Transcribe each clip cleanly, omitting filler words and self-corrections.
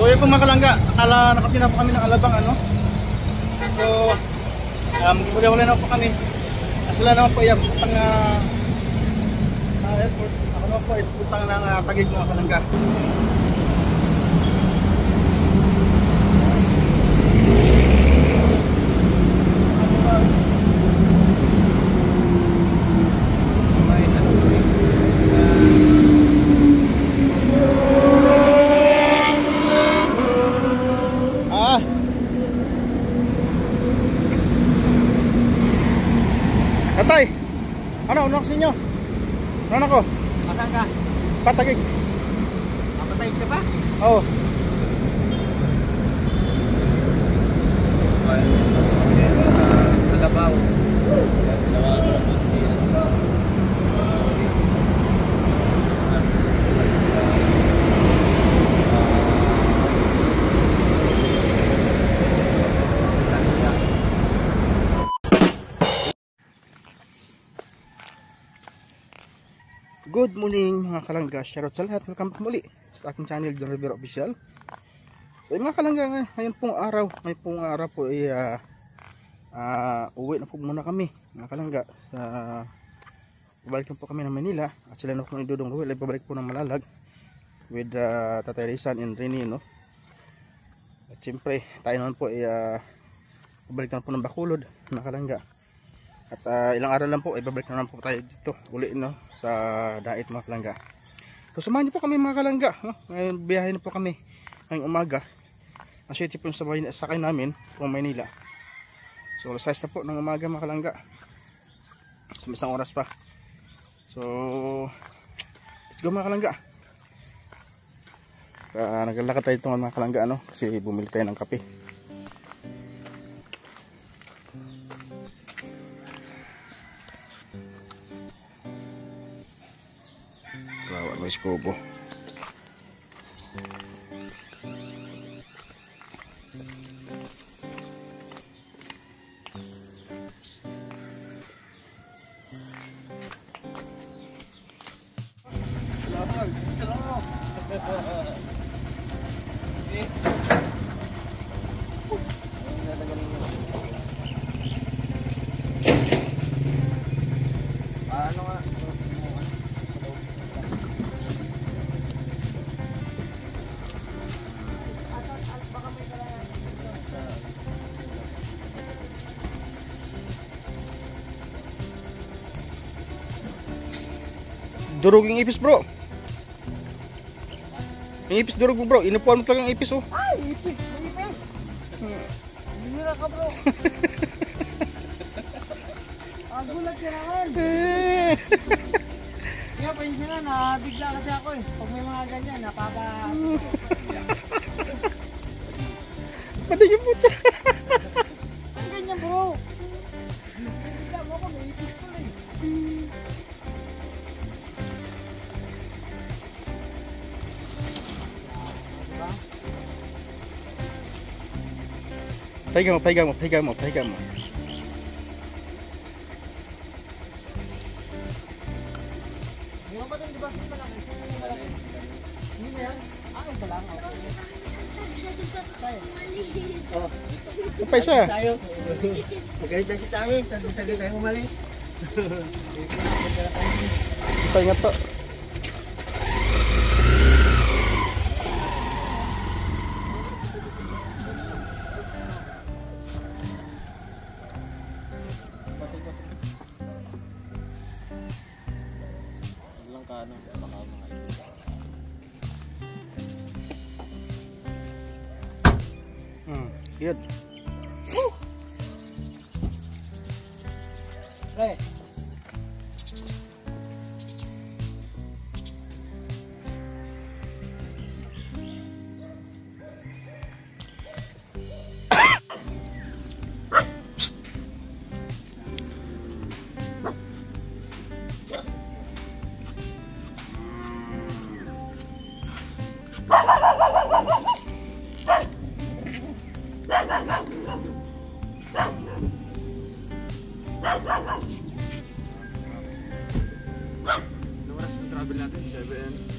So yun po mga kalangga, nakatina po kami ng Alabang ano. So magkuli-huli na po kami. Sila naman po yung putang airport. Ako naman po yung putang ng Taguig mga kalangga. Atay, ano sa inyo? Ano ko? Asan ka? Patagig. Patagig ka pa? Oo. Kalabaw. Good morning mga kalangga, shoutout sa lahat, welcome back muli sa aking channel, John Rivera Official. So mga kalangga, ngayon pong araw po ay uwi na po muna kami mga kalangga. Babalik na po kami ng Manila at sila na po ni Dudong Ruel ay babalik po ng Malalag with Tatay Rizan and Rini, no? At siyempre tayo naman po ay babalik na po ng Bacolod mga kalangga. At ilang araw lang po ay babalik na po tayo dito uli, no, sa Dait mga kalangga. So samahan niyo po kami mga kalangga, no? Ngayon biyahe na po kami ngayong umaga. Ang city po yung sakay namin kung Maynila. So alas 6 na po ng umaga mga kalangga. So isang oras pa. So let's go mga kalangga. Naglalakad tayo itong mga kalangga, ano, kasi bumili tayo ng kape. May skobo. Durog yung ipis bro. Yung ipis durog mo bro. Inupuan mo talagang ipis oh. Ay, ipis. May ipis. Hinira ka bro. Gulat ka naman. Kaya pension na, nabigla kasi ako eh. Pag may mga ganyan, napapa... Pati yung putsa. Ang ganyan bro. Bigla mo ako, may ipis ko eh. Pahiga mo. Hindi mo ba itong dibasin pa lang? Hindi na yan? Akin pa lang. Oh. Apa isa? Magalit na si Tami. Tagal tayo umalis. Tayo nga to. Yun. Hey.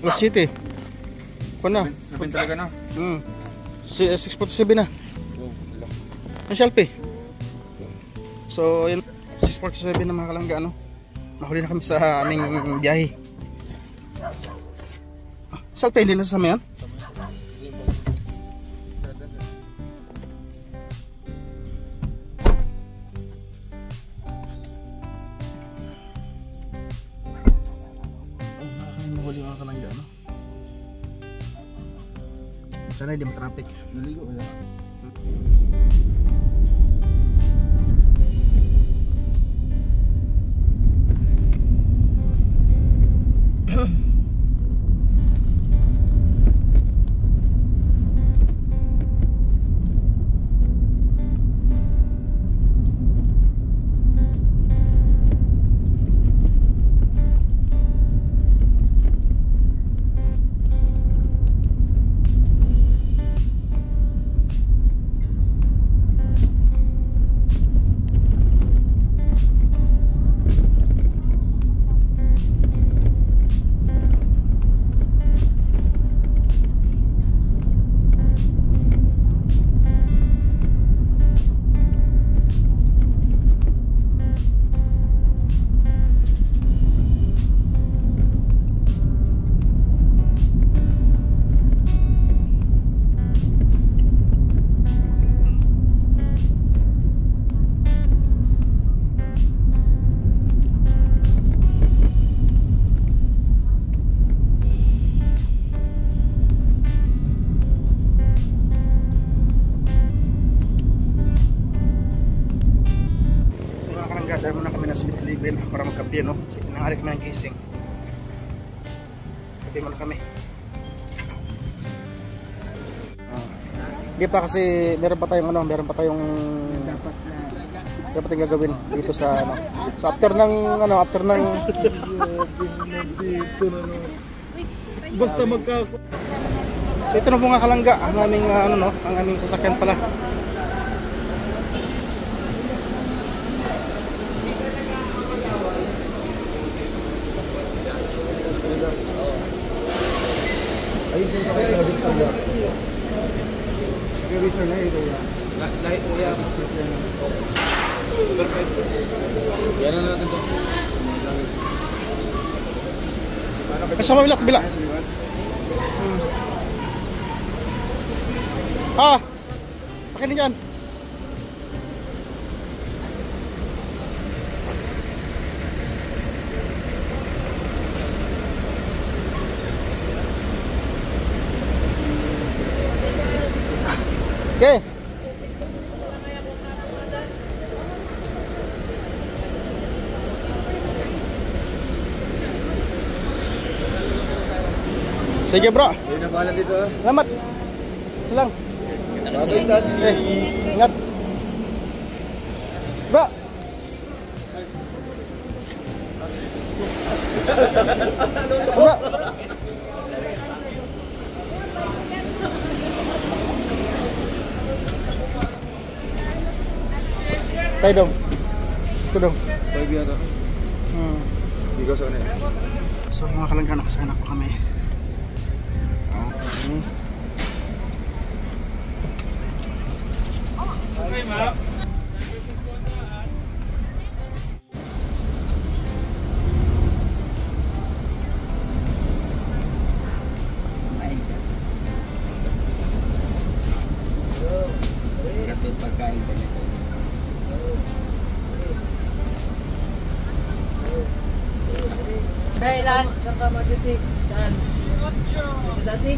Alas 7. Kuno. Sabihin talaga na. 647 na. Ang Shelby. So, yun. 647 na mga kalangga, ano. Nahuli na kami sa aming biyahe. Shelby, hindi na sa yan? Huli mga kalangga, no? Sana hindi matraffic. Naligo ba yan? Dahil muna kami na 7-Eleven para magkape, no? Nanghalik kami ng gising. Kape muna kami. Hindi pa kasi meron pa tayong dapat tayong gagawin dito sa ano. So after ng basta magka. So ito na po nga kalangga ang aming ang aming sasakyan pala. Ayos yung kapit ka lang. Gawin sir na ito ya. Lahat mo ya. Perfect. Yan na natin to. Kasama bila kabila. Pakin din dyan. Okay. Sige bro. Hindi na pala dito. Salamat. Silang. Ingat. Bro. Bro. Tayo dong. Ito dong. Tayo biya to. Hindi ko sana. So mga kalangga, nakasana po kami. Okay. Okay, ma. Katong pagkain ba nito? Kailan? Saan ka matitik? Saan? Dito dati?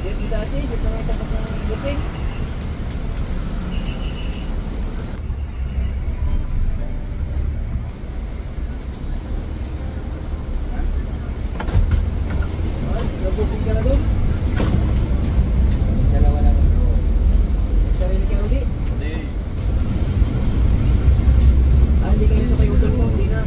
Dito dati? Dito may tapat ng buting? Nabuting ka na doon? Dalawa lang. Sarili ka ulit? Hindi. Hindi kayo ito kayo utol mo, hindi na.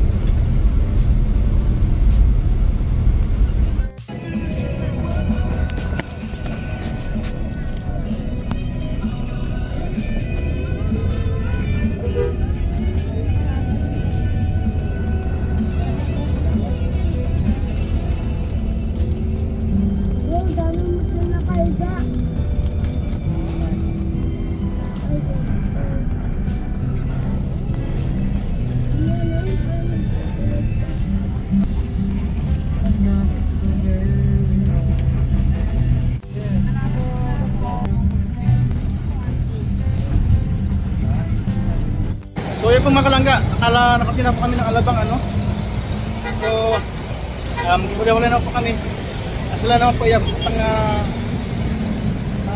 po mga kalangga, akala nakatina po kami ng alabang ano. So, wala na po kami. Sila naman po yung putang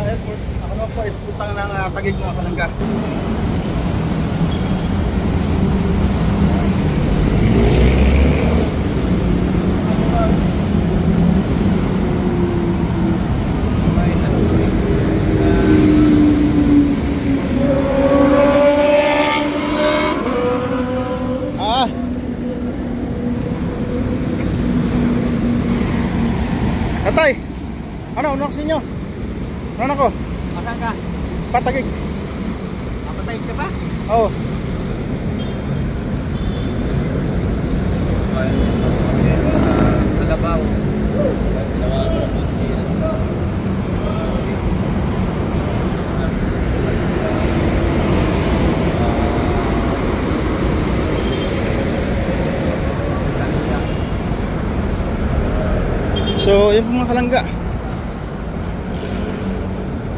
airport. Ako naman po yung putang ng Taguig mga kalangga. Tatay, ano sa inyo? Ano ko? Asan ka? Patagig. Papatay ka ba? Oo. Nagabaw. So, yun po mga kalangga.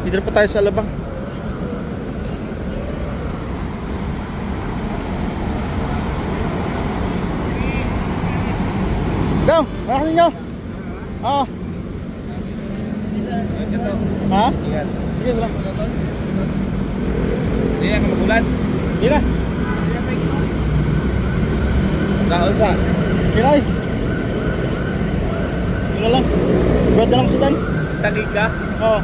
Dito po tayo sa alabang. Daw, nakakita ninyo? Oo. Ha? Sige, lang. Hindi na ka magulat. Hindi na. Dahil sa Kinay. Yun na lang. Brad na lang si Dan. Taguig ka? Oo.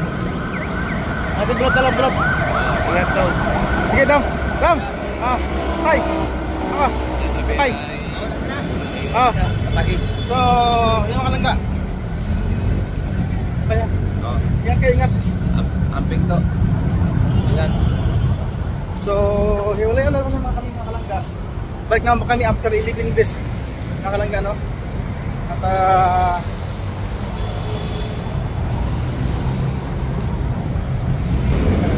Ate brad na lang, brad. Ingat daw. Sige, Dam. Dam. Hi. Hi. Taguig. So, yun mga kalangga. Kaya, Oh. ingat kayo, ingat. Amping to. Ingat. So, hiwalay na naman kami mga kalangga. Balik naman kami after 11 days mga kalangga, no? At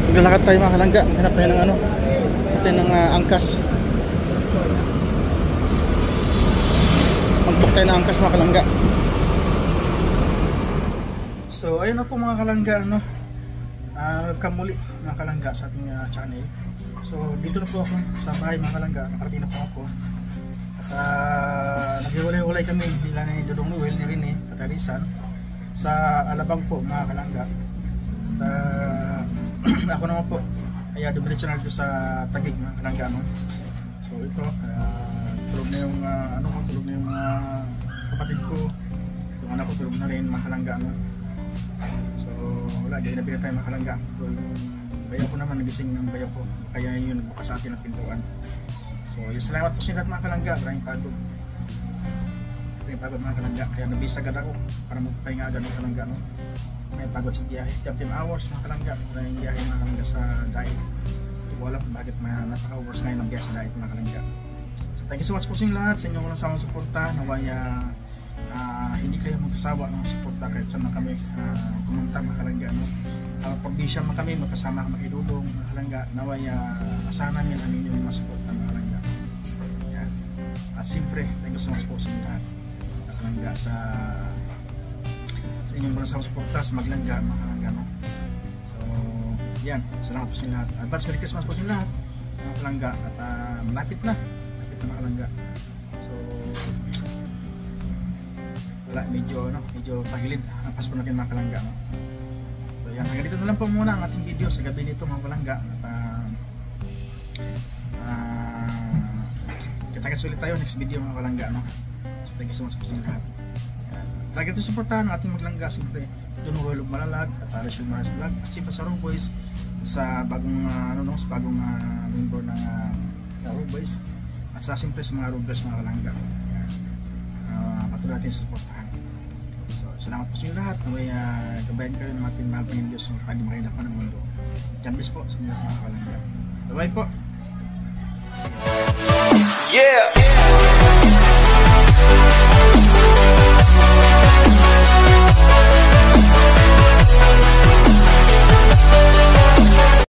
maglalakad tayo mga kalangga. Hanap tayo ng ano, natin ng angkas. Mag-book tayo ng angkas mga kalangga. So, ayun na po mga kalangga, no? Welcome muli mga kalangga sa ating channel. So, dito na po ako sa bahay mga kalangga. Nakarating na po ako. At naghiwalay-walay kami nila ni Dodong Noel, ni Rene, Tatarisan sa alabang po mga kalangga. At ako naman po ay dumiretso na dito sa Taguig mga kalangga, no? So ito, tulog na yung tulog na yung kapatid ko, yung anak ko tulog na rin mga kalangga, no? So wala, dahil na tayo mga kalangga. So yung bayaw ko naman, nagising ng bayaw ko, kaya yun nagbukas sa atin ang pintuan. So yung salamat po sa mga kalangga, maraming pagod mga kalangga, kaya nabisa agad ako para magpahinga agad mga kalangga, no? May pagod sa biyahe, 13 hours mga kalangga, maraming biyahe mga kalangga sa diet. Hindi ko alam kung bakit may naka-hours ngayon ng biyahe sa diet mga kalangga. So thank you so much po sa inyong lahat, sa inyong walang samang suporta. Naway hindi kayo magkasawa ng suporta kahit saan na kami pumunta mga kalangga, no? Pag-bisya man kami, magkasama kami kay Dudong mga kalangga. Naway asahan namin ang inyong mga suporta mga kalangga. Yan. At siyempre, thank you so much po sa inyong lahat mga kalangga sa inyong walang samang suporta sa Maglangga mga kalangga, no? So yan, salamat po sa inyong lahat. Advance Merry Christmas po sa inyong lahat mga kalangga. At malapit na mga kalangga. So wala, medyo tagilid ang Pasko natin mga kalangga, no? So yan, hanggang dito na lang po muna ang ating video sa gabi nito mga kalangga. At kita-kits ulit tayo next video mga kalangga, no? So thank you so much po sa inyo lahat. Lagi ito supportahan ang ating Maglangga, siyempre John Royal Malalag at Aris yung Maris Vlog at siyempre sa Rogue Boys sa bagong sa bagong member ng Rogue Boys at sa siyempre sa mga Rogue Girls mga kalangga. Patuloy natin sa supportahan. So salamat po sa inyo lahat. Naway gabayan kayo ng ating mahal pang Diyos ng pwede makinap pa ng mundo. God bless po sa inyo mga kalangga. Bye bye po. Yeah.